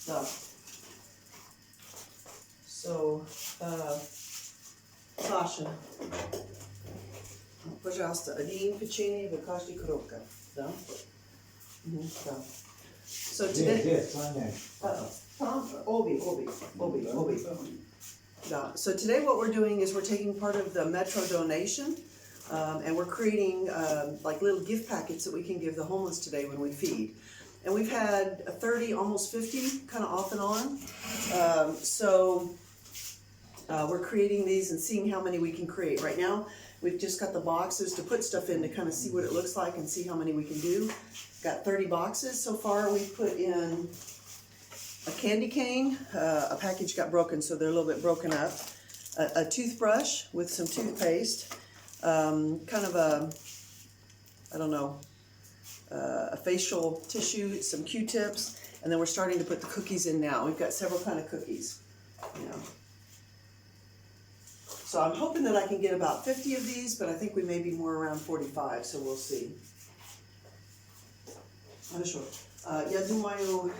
Да. So, Саша, пожалуйста, один печенье в каждой коробке, да? Да. So today, обе. Да. So today what we're doing is we're taking part of the Metro donation, and we're creating like little gift packets that we can give the homeless today when we feed. And we've had 30, almost 50, kind of off and on. We're creating these and seeing how many we can create. Right now, we've just got the boxes to put stuff in to kind of see what it looks like and see how many we can do. Got 30 boxes so far. We've put in a candy cane. A package got broken, so they're a little bit broken up. A toothbrush with some toothpaste. Kind of a, I don't know, a facial tissue, some Q-tips, and then we're starting to put the cookies in now. We've got several kind of cookies, you know. So I'm hoping that I can get about 50 of these, but I think we may be more around 45, so we'll see. Хорошо. Я думаю,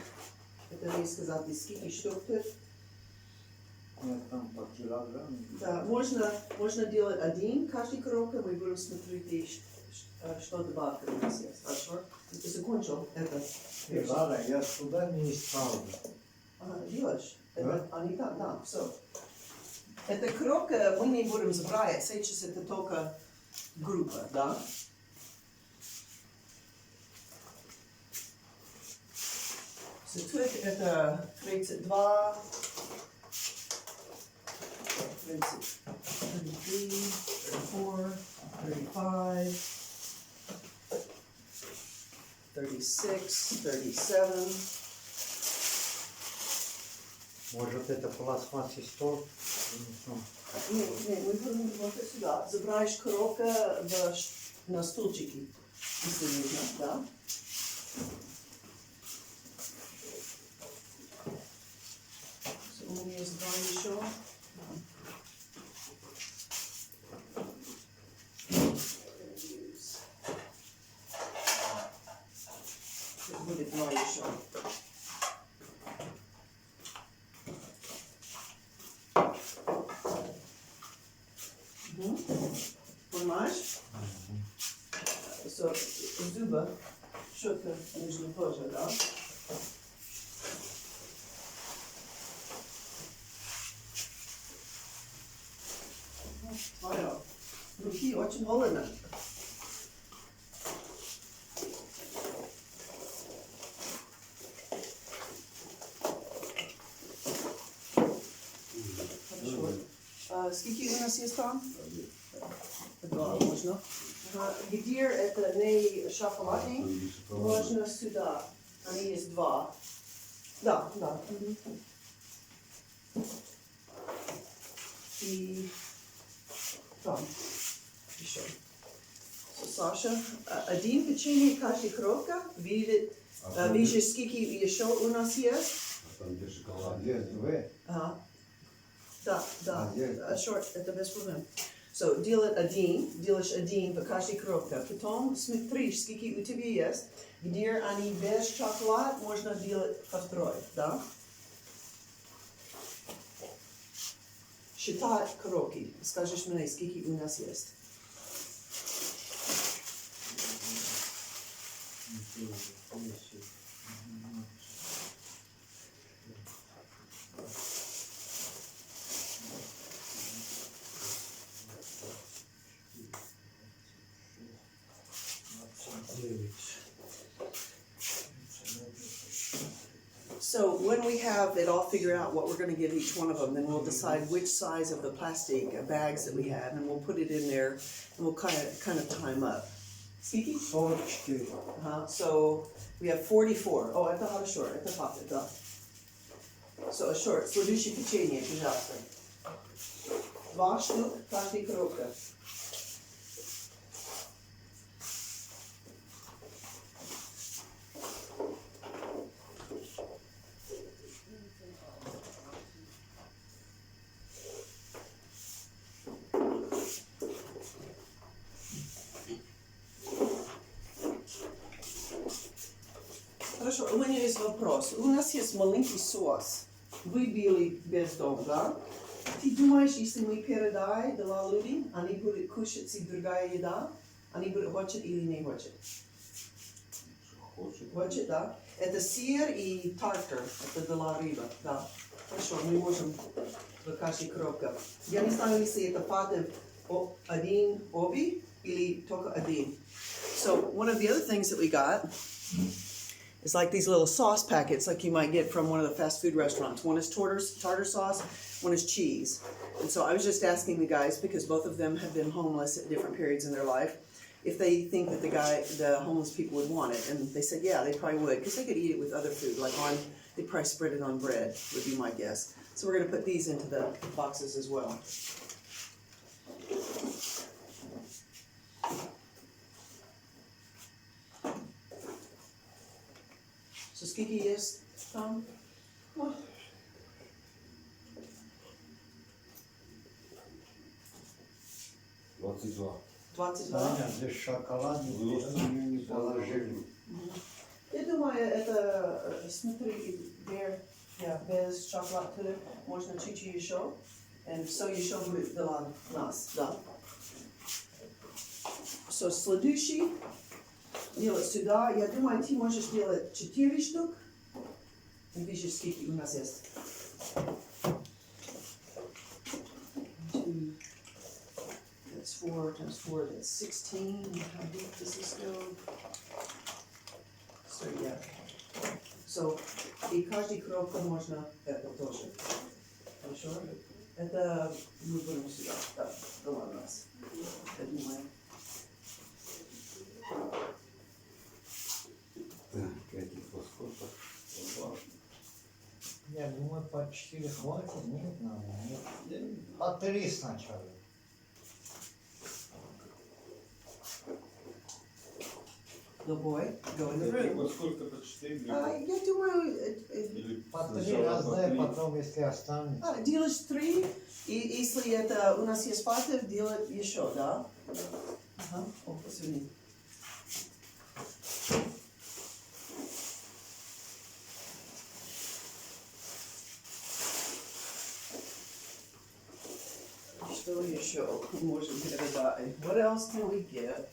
это не сказать, сколько штук тут. Там по килограмму. Да, можно делать один, каждый коробка, мы будем смотреть, что добавка у нас есть. Хорошо? Ты закончил это? Ладно, я сюда не ставлю. Ага, делаешь? Это, они так, да, все. Эта коробка мы не будем забрать, сейчас это только группа, да? So тут это 32, 33, 34, 35, 36, 37. Может, это пластмассовый стол? Нет, мы будем вот сюда. Забираешь коробка на стульчики, если нужно, да? У меня есть два еще. Будет два еще. Понимаешь? Зубы, щетка нужно тоже, да? Твоя. Руки очень холодно. Хорошо. Сколько у нас есть там? Два можно. Где это не шоколадный, можно сюда. Они есть два. Да. И там еще. Саша, один печенье каждая коробка. Видишь, сколько еще у нас есть? Там где шоколад? Есть, вы? Ага. Да. Short, это без проблем. So, делаешь один в каждой коробке. Потом смотришь, сколько у тебя есть. Где они без шоколада, можно делать по второй, да? Считай коробки. Скажешь мне, сколько у нас есть. So when we have it all figured out what we're going to give each one of them, then we'll decide which size of the plastic bags that we have, and we'll put it in there, and we'll kind of time up. Сколько? 44. So we have 44. Oh, это хорошо, это хватит, да. So, short, следующее печенье, пожалуйста. 2 штук, каждая коробка. Хорошо, у меня есть вопрос. У нас есть маленький сос. Вы били без дома, да? Ты думаешь, если мы передай для людей, они будут кушать и другая еда? Они будут хочет или не хочет? Хочет, да? Это сыр и тартар, это для рыба, да. Хорошо, мы можем в каждой коробке. Я не знаю, если это фатов один обе или только один. So one of the other things that we got is like these little sauce packets like you might get from one of the fast food restaurants. One is tartar sauce, one is cheese. And so I was just asking the guys, because both of them have been homeless at different periods in their life, if they think that the homeless people would want it. And they said, yeah, they probably would, because they could eat it with other food, like they'd probably spread it on bread, would be my guess. So we're gonna put these into the boxes as well. So skiki jest tam? No. Аня, здесь шоколад не положили. Я думаю, это, смотри, без шоколада можно чуть-чуть еще, и все еще будет для нас, да. So, следующий делать сюда, я думаю, ты можешь делать 4 штук. Видишь, сколько у нас есть. 2, that's 4 times 4, that's 16. How deep does this go? So, yeah. So, и каждый коробка можно это тоже. Хорошо? Это мы будем сюда, да, для нас. Я думаю. Я думаю, по 4 хватит, нет, надо, нет. По 3 сначала. The boy, go in the room. Сколько по 4? Я думаю, По 3 раздай, потом, если останется. делаешь 3, и если это у нас есть фатов, делать еще, да? Ага, посмотри. Что еще можем передать? What else can we get?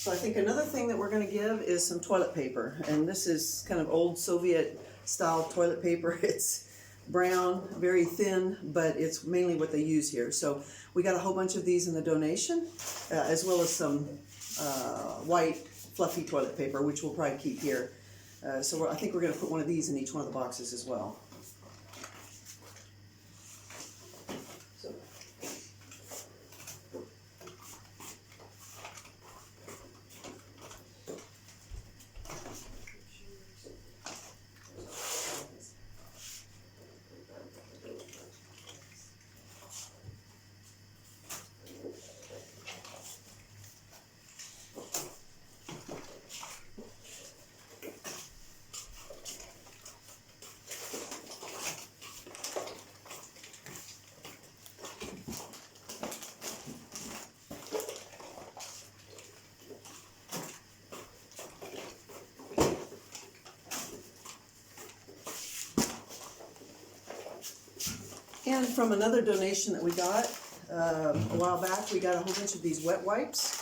So I think another thing that we're going to give is some toilet paper, and this is kind of old Soviet style toilet paper. It's brown, very thin, but it's mainly what they use here. So we got a whole bunch of these in the donation, as well as some white fluffy toilet paper, which we'll probably keep here. So I think we're going to put one of these in each one of the boxes as well. And from another donation that we got a while back, we got a whole bunch of these wet wipes.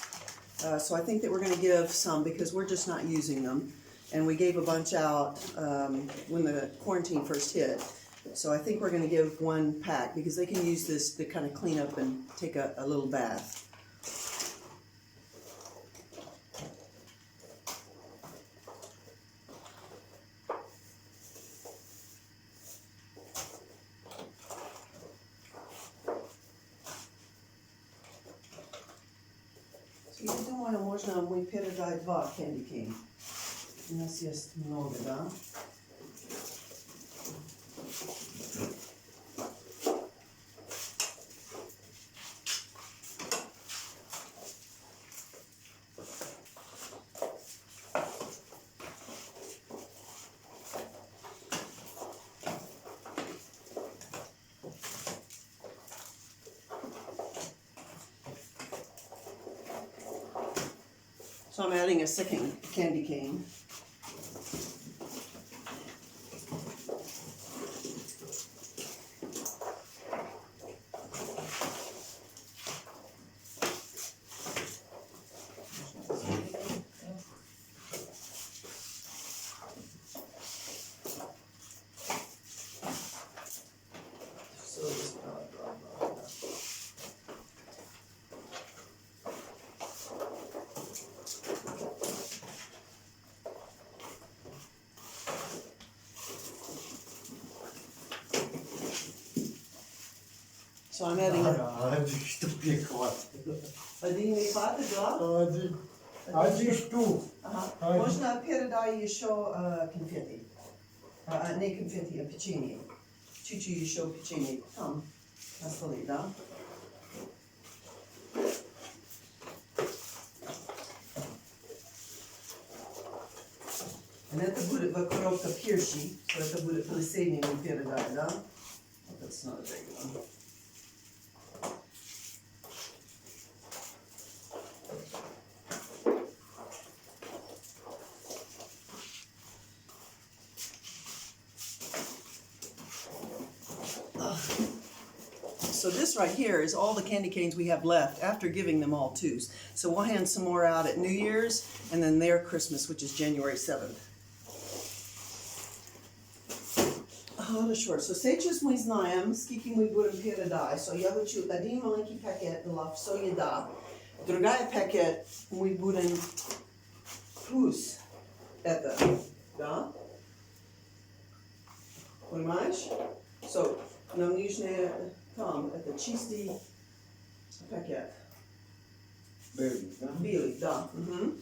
So I think that we're going to give some because we're just not using them. And we gave a bunch out when the quarantine first hit. So I think we're gonna give one pack, because they can use this to kind of clean up and take a little bath. Я думаю, можно мы передать 2 candy cane. У нас есть много, да? So I'm adding a second candy cane. So it's So I'm adding Один штуки хватит. один не хватит, да? Один штук. Ага. Один. Можно передай еще конфетти. Не конфетти, а печенье. Чуть-чуть еще печенье там, на столе, да? И это будет коробка Пирши, so это будет последний мы передай, да? That's not a big one. So this right here is all the candy canes we have left after giving them all twos. So we'll hand some more out at New Year's and then their Christmas, which is January 7th. Хорошо, so сейчас мы знаем, сколько мы будем передать. So я хочу один маленький пакет для все еда. Другой пакет мы будем плюс это, да? Понимаешь? So, нам нужно там, это чистый пакет. Белый, да? Белый, да. Угу.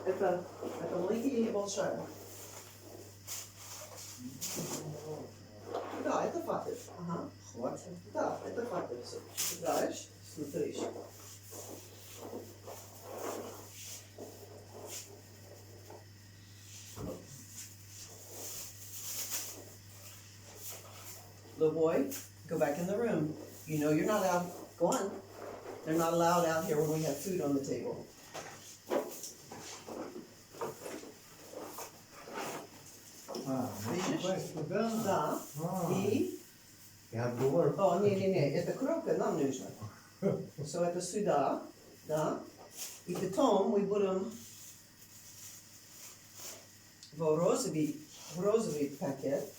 Это маленький или большая? Да, это хватит. Ага. Хватит. Да, это хватит. Дальше смотришь. Little boy, go back in the room. You know you're not allowed. Go on. They're not allowed out here when we have food on the table. Видишь? Туда? Да. И... Я говорю. О, не, это коробка нам нужна. So это сюда, да. И потом мы будем в розовый пакет,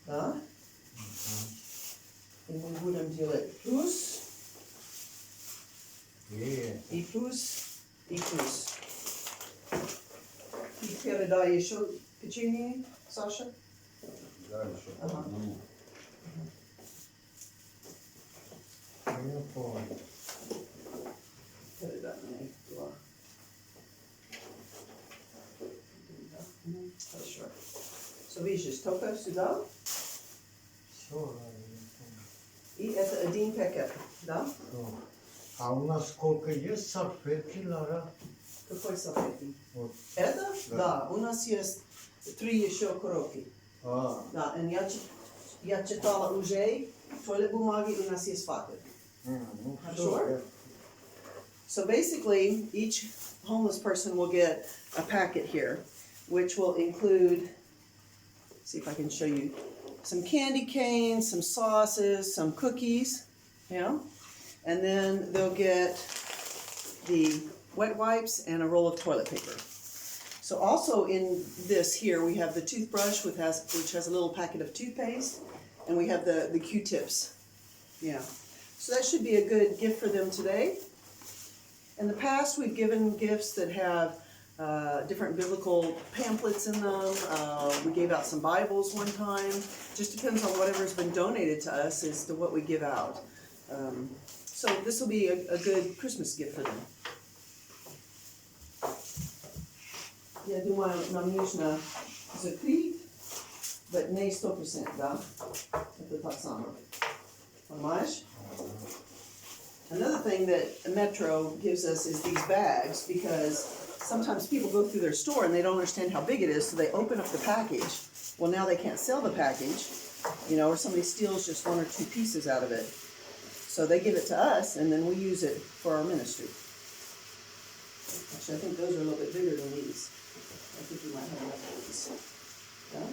да. И мы будем делать плюс, и плюс, и плюс. И передай еще печенье, Саша. Дальше. Ага. Я понял. Передай мне два. Хорошо. So видишь, только сюда. Все. И это один пакет, да? А у нас сколько есть салфетки, Лара? Какой салфетки? Вот. Это? Да. Да, у нас есть 3 еще коробки. А, Да, и я читала уже, toilet bumagi una si es fácil. Mm-hmm. Sure. So basically, each homeless person will get a packet here, which will include, see if I can show you, some candy canes, some sauces, some cookies, and then they'll get the wet wipes and a roll of toilet paper. So also in this here, we have the toothbrush, which has a little packet of toothpaste, and we have the Q-tips. Yeah. So that should be a good gift for them today. In the past, we've given gifts that have different biblical pamphlets in them. We gave out some Bibles one time. Just depends on whatever's been donated to us as to what we give out. So this will be a good Christmas gift for them. Ja думаю, нам нужно закрыть, but не 100%, да? Это так само. Понимаешь? Another thing that Metro gives us is these bags, because sometimes people go through their store and they don't understand how big it is, so they open up the package. Well, now they can't sell the package, or somebody steals just 1 or 2 pieces out of it. So they give it to us, and then we use it for our ministry. Actually, I think those are a little bit bigger than these. I think we might have enough of these. Yeah?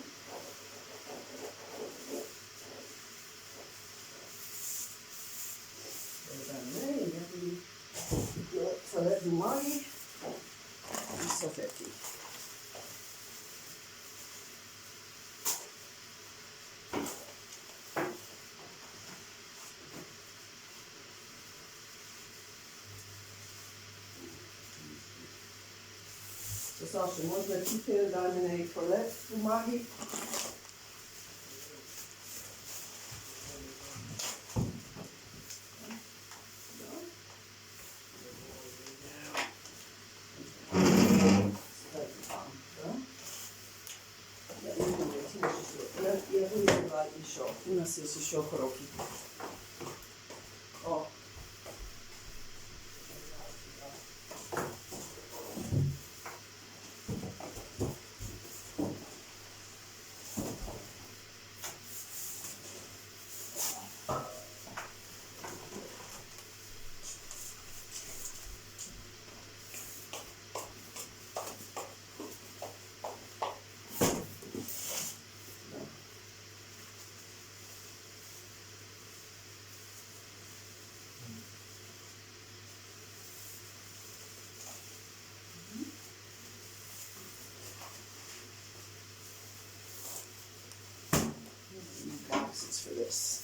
Toilet bumagi and salvetti. Sasha, можно теперь дать мне туалет бумаги? Я буду брать еще. У нас есть еще коробки. О. Boxes for this.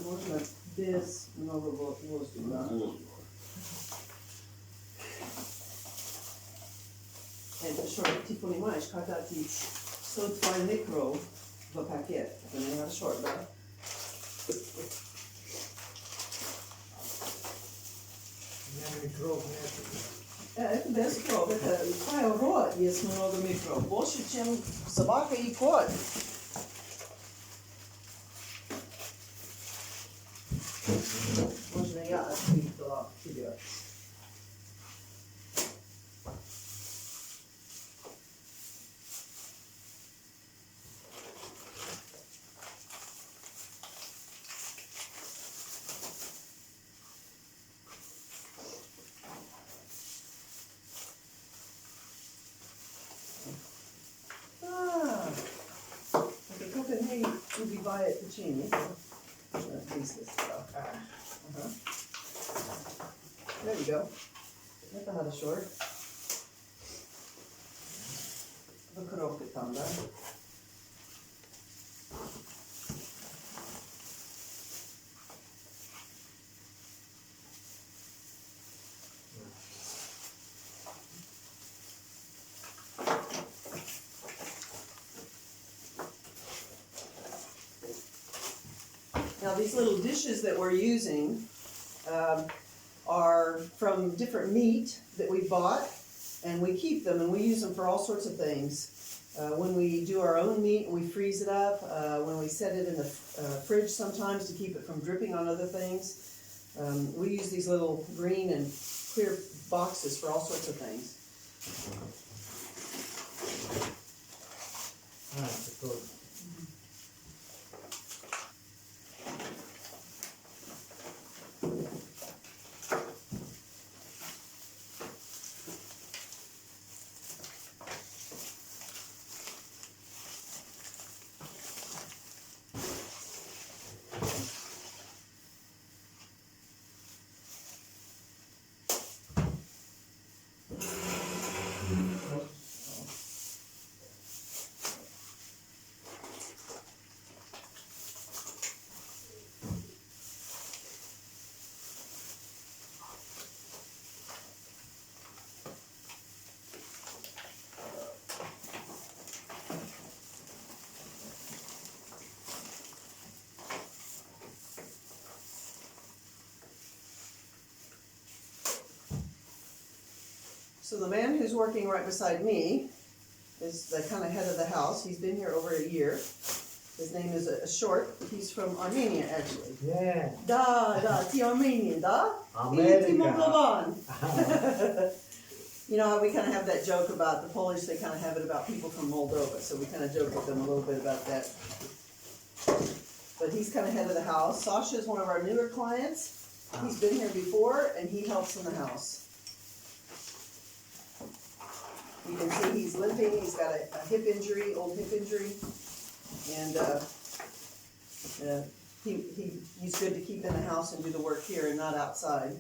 Можно без много воздуха. Это short, ты понимаешь, когда ты 102 микро в пакет, это не short, да? Микроб нет. Это без микроб, это твой рот есть много микроб, больше, чем собака и кот. Можно я открыла тебе. buy at Puccini. There you go. Vänta här short. Vad krocket han där. Now these little dishes that we're using are from different meat that we bought, and we keep them and we use them for all sorts of things. When we do our own meat, we freeze it up. When we set it in the fridge sometimes to keep it from dripping on other things. We use these little green and clear boxes for all sorts of things. So the man who's working right beside me is the kind of head of the house. He's been here over a year. His name is Short. He's from Armenia, actually. Yeah. Da, ti Armenian, da? America. Ti Moldovan. You know how we kind of have that joke about the Polish, they kind of have it about people from Moldova, so we kind of joke with them a little bit about that. But he's kind of head of the house. Sasha is one of our newer clients. He's been here before, and he helps in the house. You can see he's limping, he's got a hip injury, old hip injury, and he's good to keep in the house and do the work here and not outside.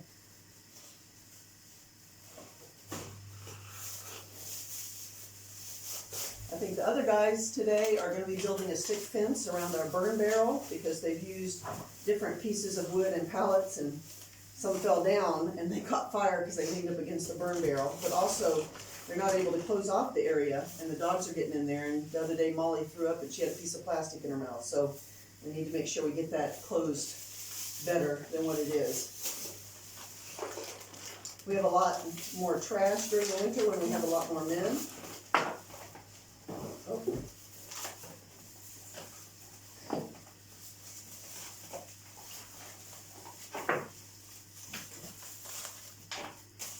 I think the other guys today are going to be building a stick fence around our burn barrel because they've used different pieces of wood and pallets, and some fell down and they caught fire because they leaned up against the burn barrel, but also they're not able to close off the area, and the dogs are getting in there. And the other day Molly threw up and she had a piece of plastic in her mouth, so we need to make sure we get that closed better than what it is. We have a lot more trash during the winter when we have a lot more men. Oh.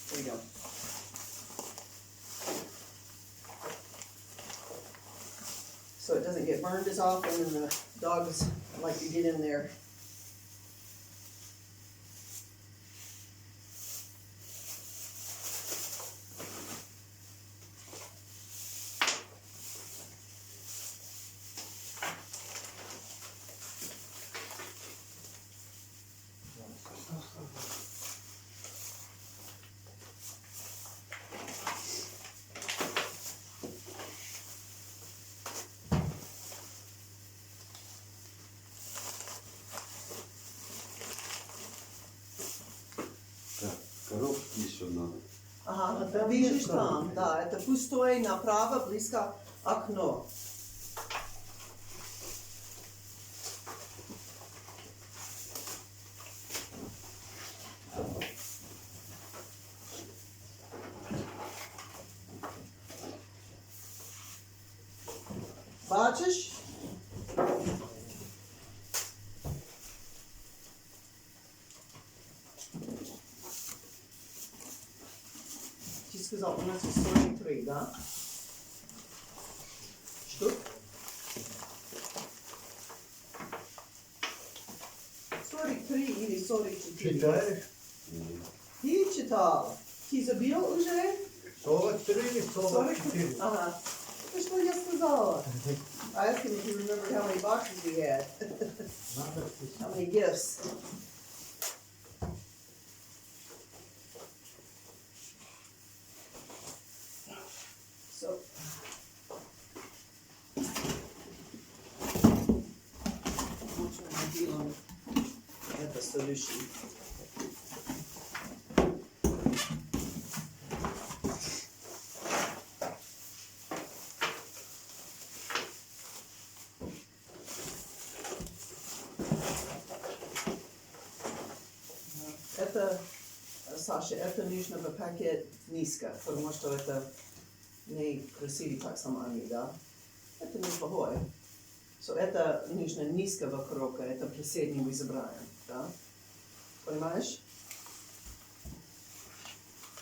There you go. So it doesn't get burned as often, and the dogs like to get in there. Коробки еще надо. Ага, это видишь там, да, это пустое направо, близко окно. Бачиш? Ти сказал, у нас есть 43, да? Штук? 43 или 44? Читаешь? Ты читал? Ты забил уже? 43 или 44? Ага. Ну что я сказала? I asked him if he remembered how many boxes we had, how many gifts. So. Это solution. Это, Саша, это нужно в пакет низко, потому что это не красивый так сама они, да? Это неплохое. So, это нужно низкого крока, это последний мы забираем, да? Понимаешь?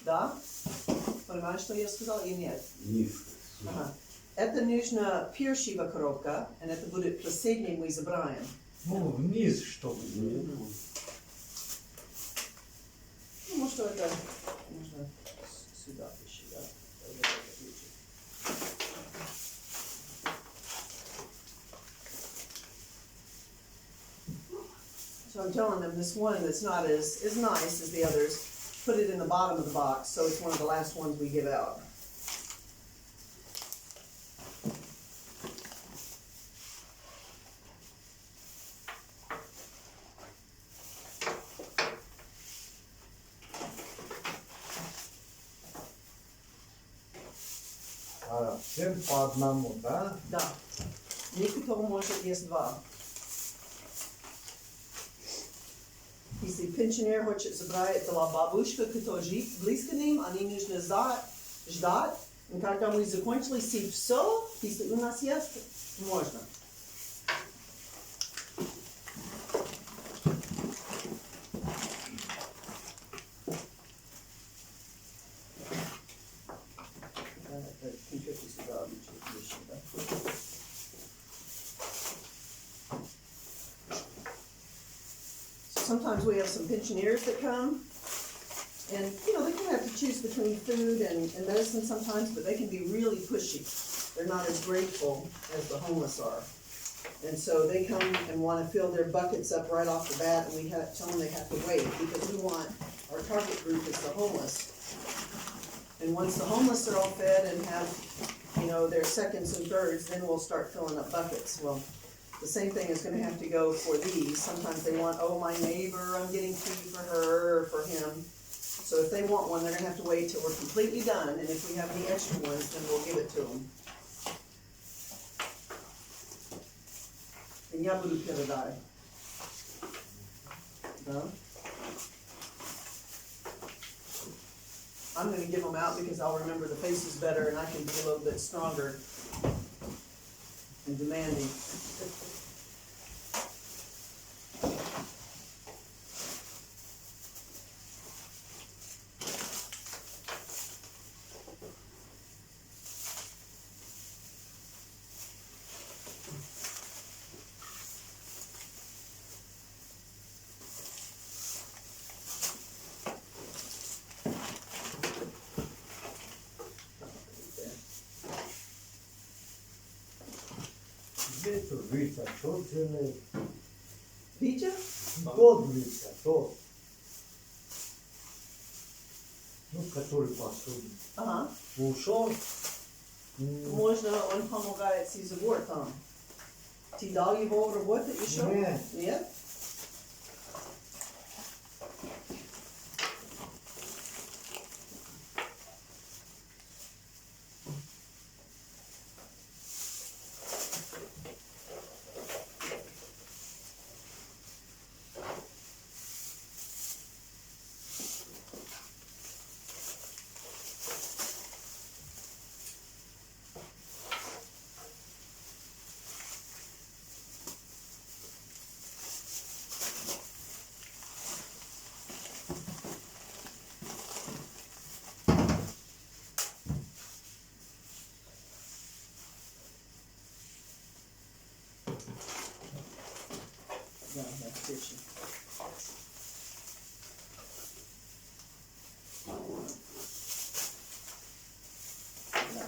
Да? Понимаешь, что я сказала или нет? Низко. Ага. Это нужно первого крока, и это будет последний мы забираем. Ну, вниз, чтобы. Ну, может, это нужно сюда еще, да? So I'm telling them this one that's not as nice as the others, put it in the bottom of the box, so it's one of the last ones we give out. Всем по одному, да? Да. Никто может есть два. Если пенсионер хочет забрать, это бабушка, кто жить близко к ним, они нужно ждать. И когда мы закончили все, если у нас есть, можно. Sometimes we have some pensioners that come, and you know, they can have to choose between food and medicine sometimes, but they can be really pushy. They're not as grateful as the homeless are. And so they come and want to fill their buckets up right off the bat, and we have to tell them they have to wait, because we want, our target group is the homeless. And once the homeless are all fed and have, you know, their seconds and thirds, then we'll start filling up buckets. Well, the same thing is going to have to go for these. Sometimes they want, oh, my neighbor, I'm getting food for her or for him. So if they want one, they're going to have to wait till we're completely done. And if we have any extra ones, then we'll give it to them. And я буду передай. Да? I'm going to give them out because I'll remember the faces better and I can be a little bit stronger and demanding. Где это Витя? Что делает? Витя? Тот Витя, тот. Ну, который посуду. Ага. Ушел. Можно, он помогает с изобортом. Ты дал его работать еще? Нет. Нет? Да, отлично. Да.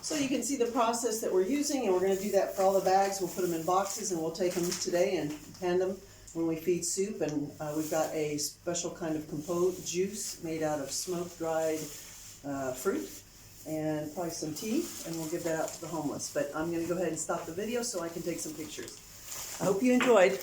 So you can see the process that we're using, and we're gonna do that for all the bags. We'll put them in boxes and we'll take them today and hand them when we feed soup. And we've got a special kind of compote juice made out of smoked dried fruit and probably some tea, and we'll give that out to the homeless. But I'm gonna go ahead and stop the video so I can take some pictures. I hope you enjoyed.